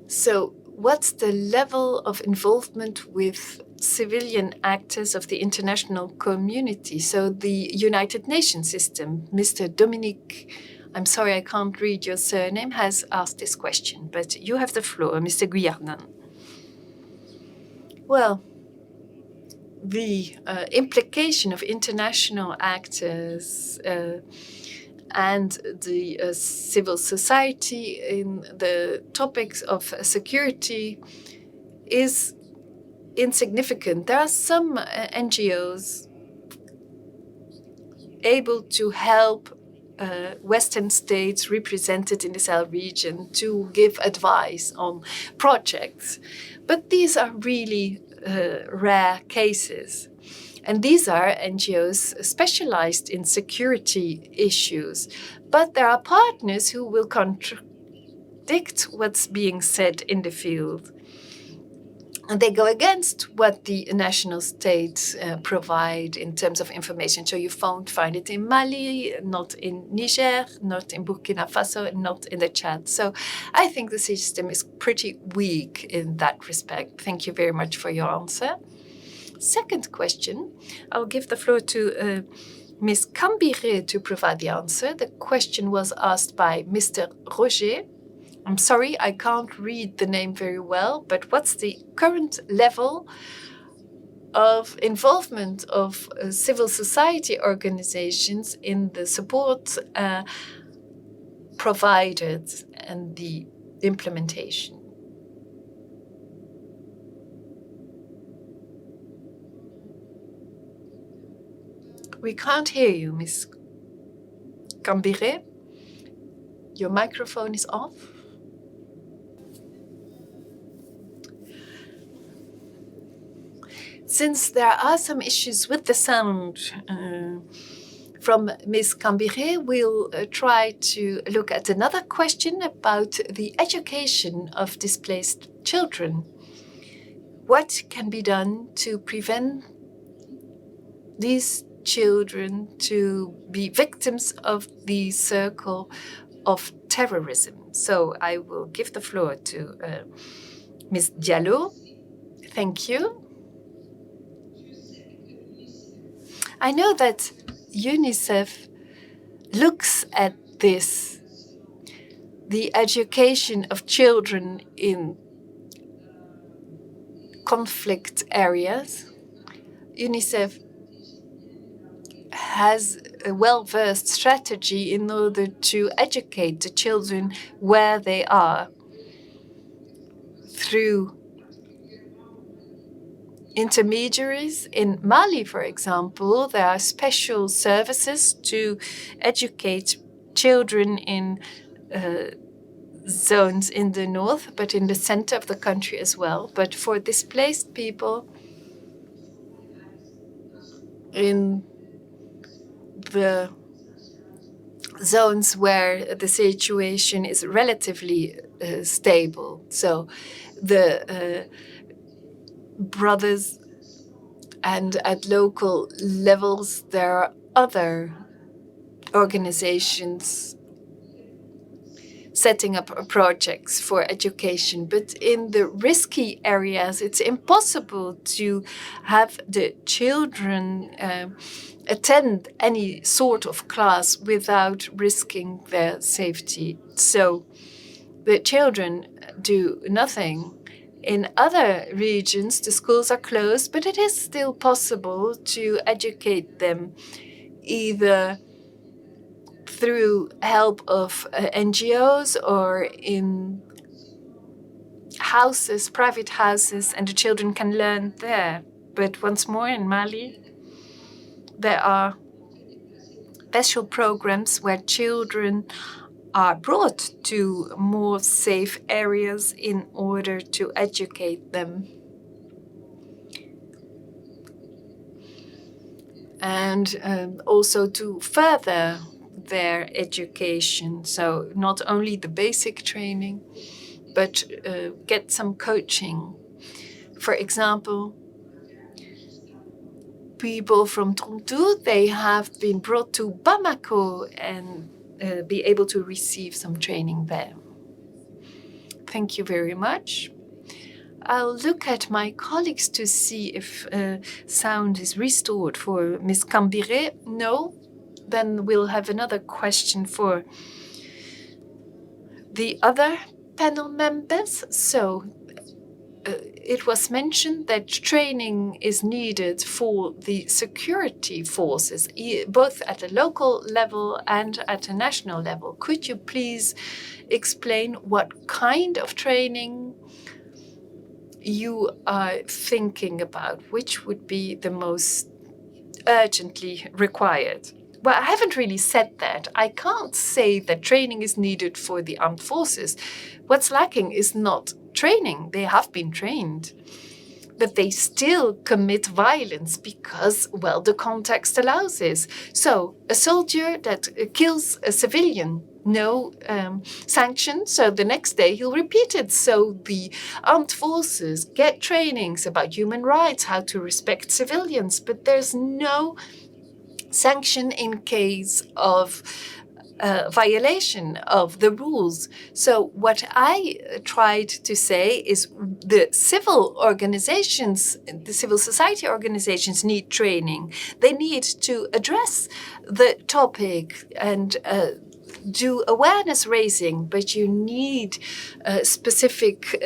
So what's the level of involvement with civilian actors of the international community? So the United Nations system. Mr. Dominique, I'm sorry I can't read your surname, has asked this question, but you have the floor, Mr. Guiryanan. Well, the implication of international actors and the civil society in the topics of security is insignificant. There are some NGOs able to help Western states represented in the Sahel region to give advice on projects, but these are really rare cases. And these are NGOs specialized in security issues. But there are partners who will contradict what's being said in the field. And they go against what the national states provide in terms of information. So you won't find it in Mali, not in Niger, not in Burkina Faso, not in the Chad. So I think the system is pretty weak in that respect. Thank you very much for your answer. Second question, I'll give the floor to Ms. Kambiré to provide the answer. The question was asked by Mr. Roger. I'm sorry, I can't read the name very well, but what's the current level of involvement of civil society organizations in the support provided and the implementation? We can't hear you, Ms. Kambiré. Your microphone is off. Since there are some issues with the sound from Ms. Kambiré, we'll try to look at another question about the education of displaced children. What can be done to prevent these children to be victims of the circle of terrorism. So I will give the floor to Ms. Diallo. Thank you. I know that UNICEF looks at this, the education of children in conflict areas. UNICEF has a well-versed strategy in order to educate the children where they are through intermediaries. In Mali, for example, there are special services to educate children in zones in the north, but in the center of the country as well. But for displaced people in the zones where the situation is relatively stable, so the brothers, and at local levels there are other organizations setting up projects for education. But in the risky areas, it's impossible to have the children attend any sort of class without risking their safety. So the children do nothing. In other regions, the schools are closed, but it is still possible to educate them either through help of NGOs or in houses, private houses, and the children can learn there. But once more, in Mali, there are special programs where children are brought to more safe areas in order to educate them. And also to further their education. So not only the basic training, but get some coaching. For example, people from Tontou, they have been brought to Bamako and be able to receive some training there. Thank you very much. I'll look at my colleagues to see if sound is restored for Ms. Kambiré. No? Then we'll have another question for the other panel members. So it was mentioned that training is needed for the security forces, both at a local level and at a national level. Could you please explain what kind of training you are thinking about? Which would be the most urgently required? Well, I haven't really said that. I can't say that training is needed for the armed forces. What's lacking is not training. They have been trained, but they still commit violence because, well, the context allows this. So a soldier that kills a civilian, no sanction, so the next day he'll repeat it. So the armed forces get trainings about human rights, how to respect civilians, but there's no sanction in case of violation of the rules. So what I tried to say is the civil organizations, the civil society organizations need training. They need to address the topic and do awareness raising, but you need specific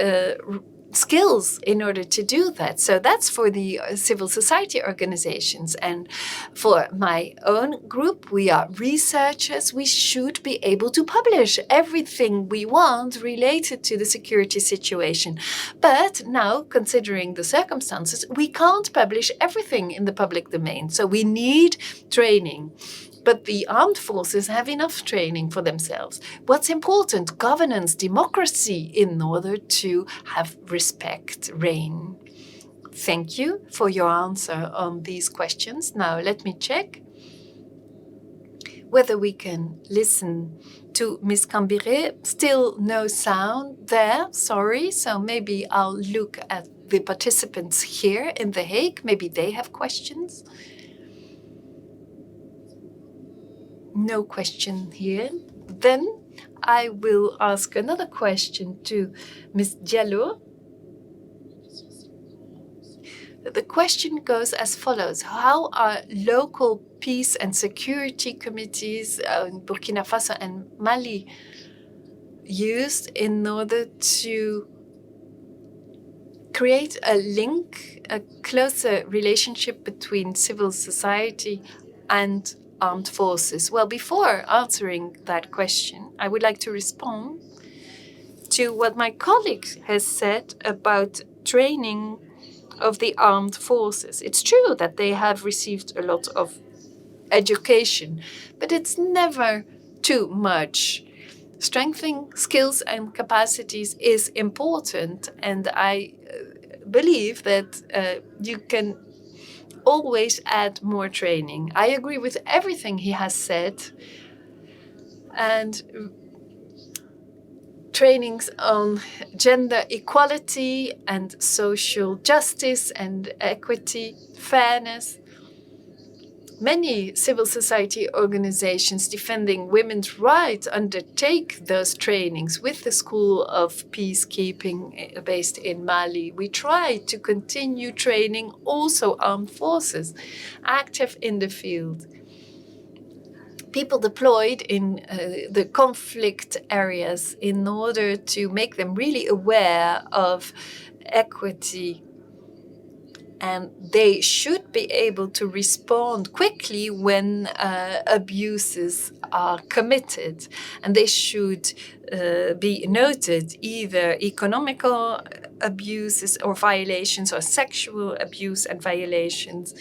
skills in order to do that. So that's for the civil society organizations. And for my own group, we are researchers. We should be able to publish everything we want related to the security situation. But now, considering the circumstances, we can't publish everything in the public domain. So we need training. But the armed forces have enough training for themselves. What's important? Governance, democracy, in order to have respect reign. Thank you for your answer on these questions. Now let me check whether we can listen to Ms. Kambiré. Still no sound there, sorry. So maybe I'll look at the participants here in The Hague. Maybe they have questions. No question here. Then I will ask another question to Ms. Diallo. The question goes as follows. How are local peace and security committees in Burkina Faso and Mali used in order to create a link, a closer relationship between civil society and armed forces? Well, before answering that question, I would like to respond to what my colleague has said about training of the armed forces. It's true that they have received a lot of education, but it's never too much. Strengthening skills and capacities is important, and I believe that you can always add more training. I agree with everything he has said, and trainings on gender equality and social justice and equity, fairness. Many civil society organizations defending women's rights undertake those trainings with the School of Peacekeeping based in Mali. We try to continue training also armed forces active in the field. People deployed in the conflict areas in order to make them really aware of equity. And they should be able to respond quickly when abuses are committed. And they should be noted, either economical abuses or violations or sexual abuse and violations.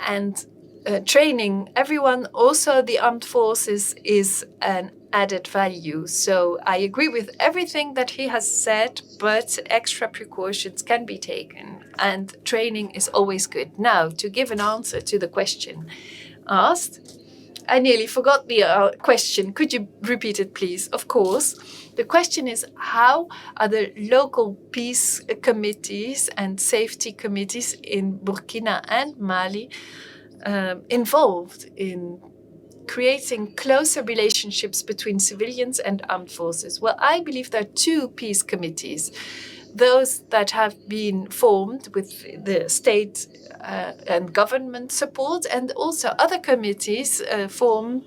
And training everyone, also the armed forces, is an added value. So I agree with everything that he has said, but extra precautions can be taken, and training is always good. Now, to give an answer to the question asked, I nearly forgot the question. Could you repeat it, please? Of course. The question is, how are the local peace committees and safety committees in Burkina and Mali involved in creating closer relationships between civilians and armed forces? Well, I believe there are two peace committees. Those that have been formed with the state and government support, and also other committees formed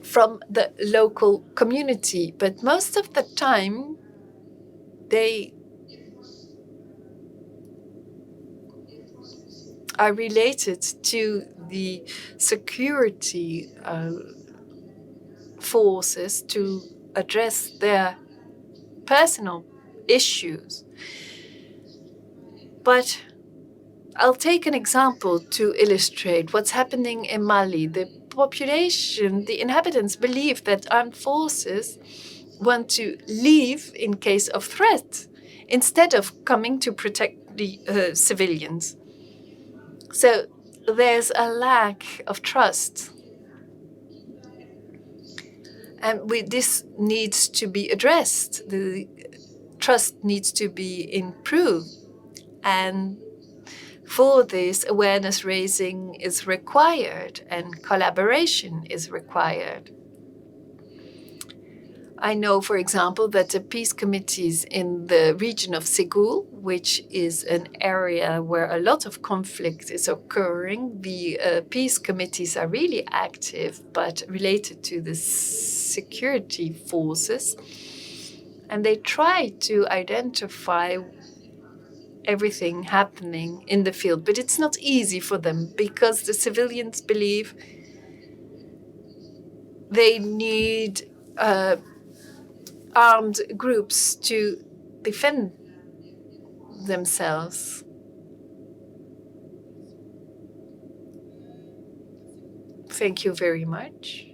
from the local community. But most of the time, they are related to the security forces to address their personal issues. But I'll take an example to illustrate what's happening in Mali. The population, the inhabitants, believe that armed forces want to leave in case of threat instead of coming to protect the civilians. So there's a lack of trust. And this needs to be addressed. The trust needs to be improved. And for this, awareness raising is required and collaboration is required. I know, for example, that the peace committees in the region of Ségou, which is an area where a lot of conflict is occurring, the peace committees are really active, but related to the security forces. And they try to identify everything happening in the field. But it's not easy for them because the civilians believe they need armed groups to defend themselves. Thank you very much.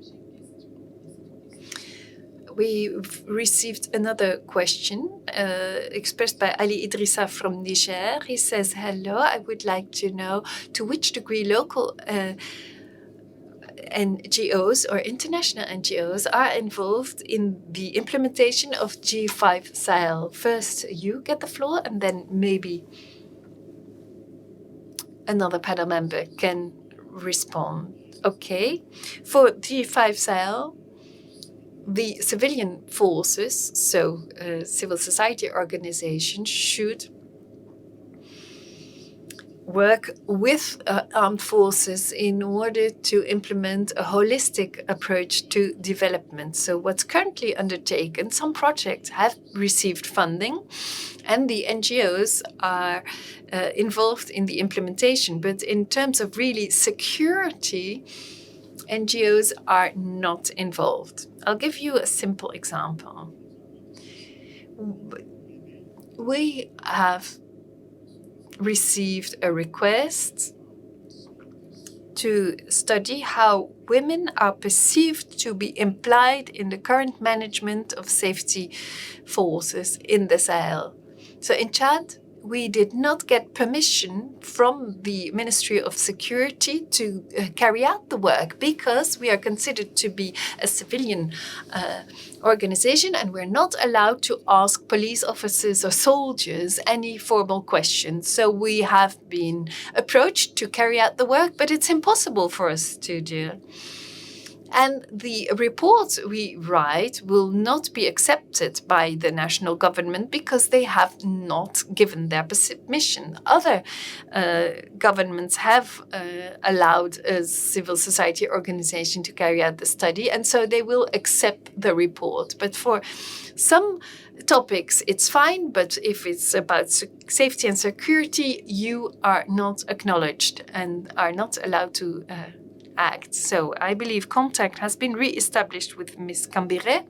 We've received another question expressed by Ali Idrissa from Niger. He says, hello, I would like to know to which degree local NGOs or international NGOs are involved in the implementation of G5 Sahel. First, you get the floor, and then maybe another panel member can respond. Okay. For G5 Sahel, the civilian forces, so civil society organizations, should work with armed forces in order to implement a holistic approach to development. So what's currently undertaken, some projects have received funding and the NGOs are involved in the implementation. But in terms of really security, NGOs are not involved. I'll give you a simple example. We have received a request to study how women are perceived to be implied in the current management of safety forces in the Sahel. So in Chad, we did not get permission from the Ministry of Security to carry out the work because we are considered to be a civilian organization and we're not allowed to ask police officers or soldiers any formal questions. So we have been approached to carry out the work, but it's impossible for us to do. And the report we write will not be accepted by the national government because they have not given their permission. Other governments have allowed a civil society organization to carry out the study, and so they will accept the report. But for some topics, it's fine, but if it's about safety and security, you are not acknowledged and are not allowed to act. So I believe contact has been re-established with Ms. Kambiré.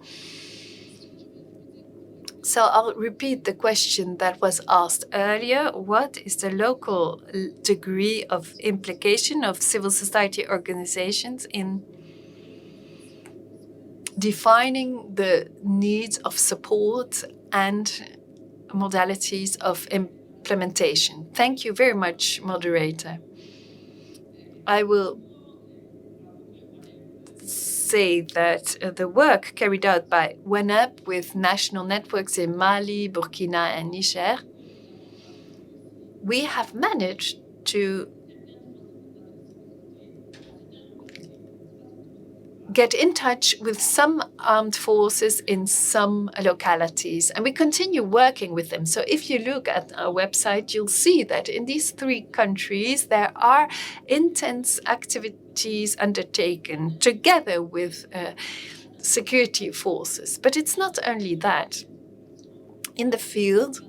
So I'll repeat the question that was asked earlier. What is the local degree of implication of civil society organizations in defining the needs of support and modalities of implementation? Thank you very much, moderator. I will say that the work carried out by WANEP with national networks in Mali, Burkina, and Niger, we have managed to get in touch with some armed forces in some localities, and we continue working with them. So if you look at our website, you'll see that in these 3 countries, there are intense activities undertaken together with security forces. But it's not only that. In the field,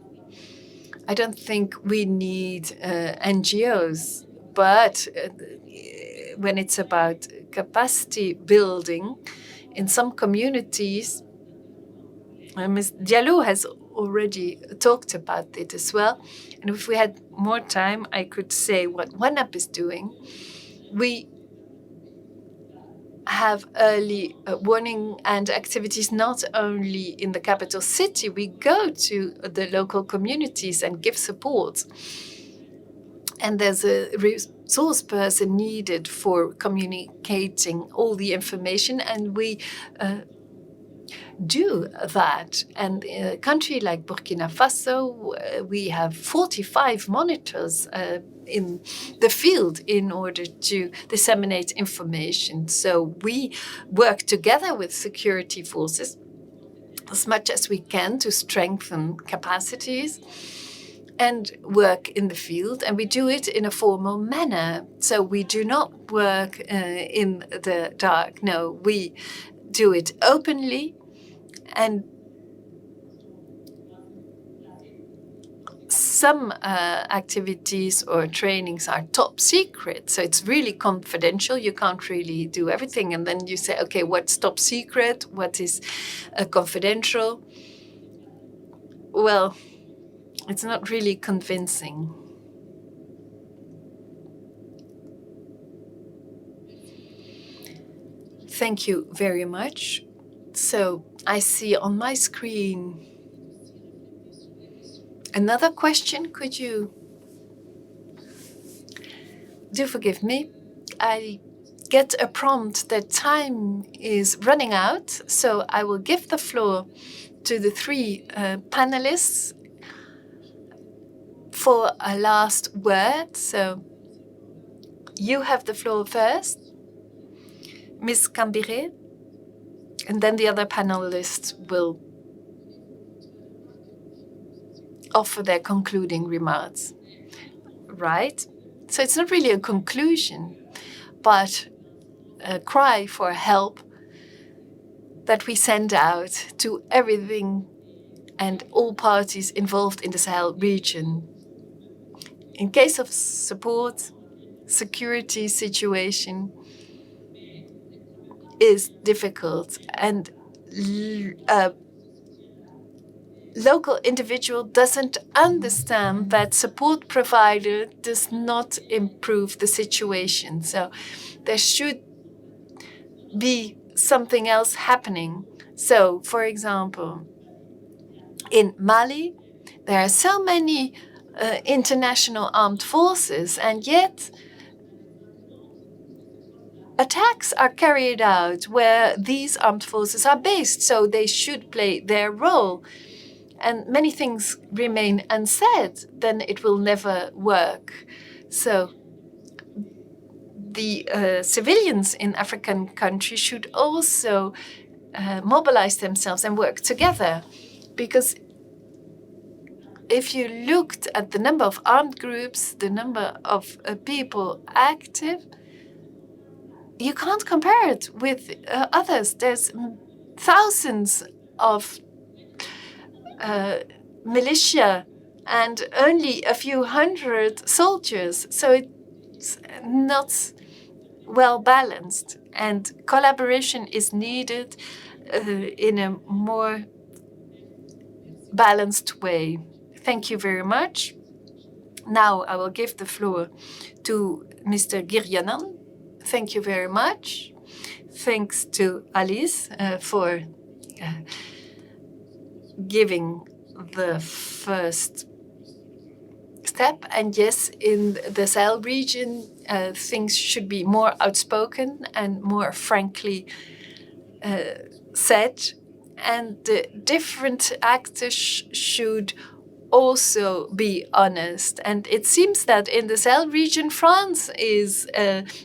I don't think we need NGOs, but when it's about capacity building in some communities, Ms. Diallo has already talked about it as well. And if we had more time, I could say what WANEP is doing. We have early warning and activities not only in the capital city. We go to the local communities and give support. And there's a resource person needed for communicating all the information, and we do that. And in a country like Burkina Faso, we have 45 monitors in the field in order to disseminate information. So we work together with security forces as much as we can to strengthen capacities and work in the field, and we do it in a formal manner. So we do not work in the dark. No, we do it openly, and some activities or trainings are top secret. So it's really confidential. You can't really do everything. And then you say, okay, what's top secret? What is confidential? Well, it's not really convincing. Thank you very much. So I see on my screen another question. Could you do forgive me? I get a prompt that time is running out, so I will give the floor to the 3 panelists for a last word. So You have the floor first, Ms. Kambiré, and then the other panelists will offer their concluding remarks. Right? So it's not really a conclusion, but a cry for help that we send out to everything and all parties involved in the Sahel region. In case of support, security situation is difficult, and local individual doesn't understand that support provided does not improve the situation. So there should be something else happening. So, for example, in Mali, there are so many international armed forces, and yet attacks are carried out where these armed forces are based, so they should play their role. And many things remain unsaid, then it will never work. So the civilians in African countries should also mobilize themselves and work together. Because if you looked at the number of armed groups, the number of people active, you can't compare it with others. There's thousands of militia and only a few hundred soldiers. So it's not well balanced, and collaboration is needed in a more balanced way. Thank you very much. Now I will give the floor to Mr. Guiryanan. Thank you very much. Thanks to Alice for giving the first step. And yes, in the Sahel region, things should be more outspoken and more frankly said. And the different actors should also be honest. And it seems that in the Sahel region, France is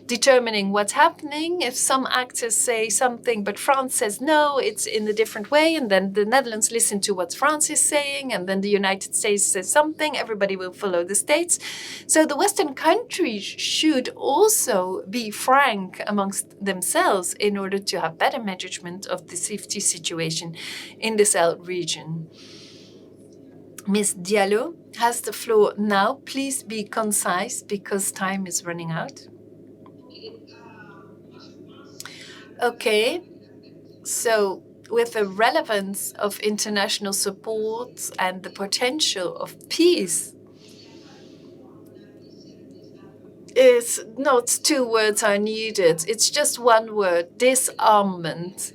determining what's happening. If some actors say something, but France says no, it's in a different way, and then the Netherlands listen to what France is saying, and then the United States says something, everybody will follow the States. So the Western countries should also be frank amongst themselves in order to have better management of the safety situation in the Sahel region. Ms. Diallo has the floor now. Please be concise because time is running out. Okay, so with the relevance of international support and the potential of peace, it's not two words are needed. It's just one word, disarmament.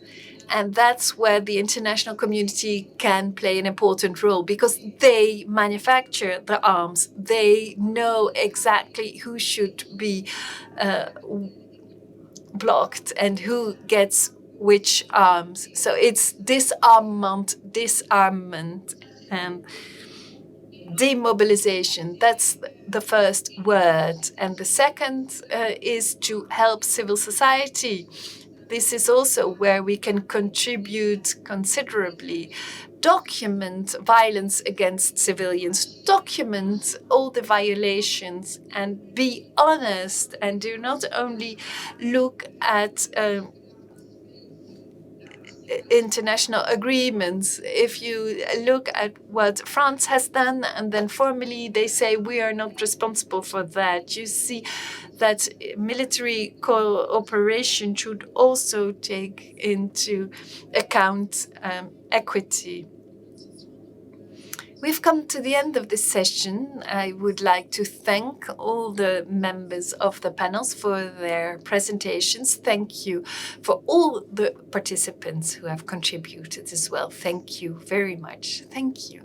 And that's where the international community can play an important role because they manufacture the arms. They know exactly who should be blocked and who gets which arms. So it's disarmament, and demobilization. That's the first word. And the second is to help civil society. This is also where we can contribute considerably. Document violence against civilians, document all the violations, and be honest, and do not only look at international agreements. If you look at what France has done, and then formally they say we are not responsible for that, you see that military cooperation should also take into account equity. We've come to the end of this session. I would like to thank all the members of the panels for their presentations. Thank you for all the participants who have contributed as well. Thank you very much. Thank you.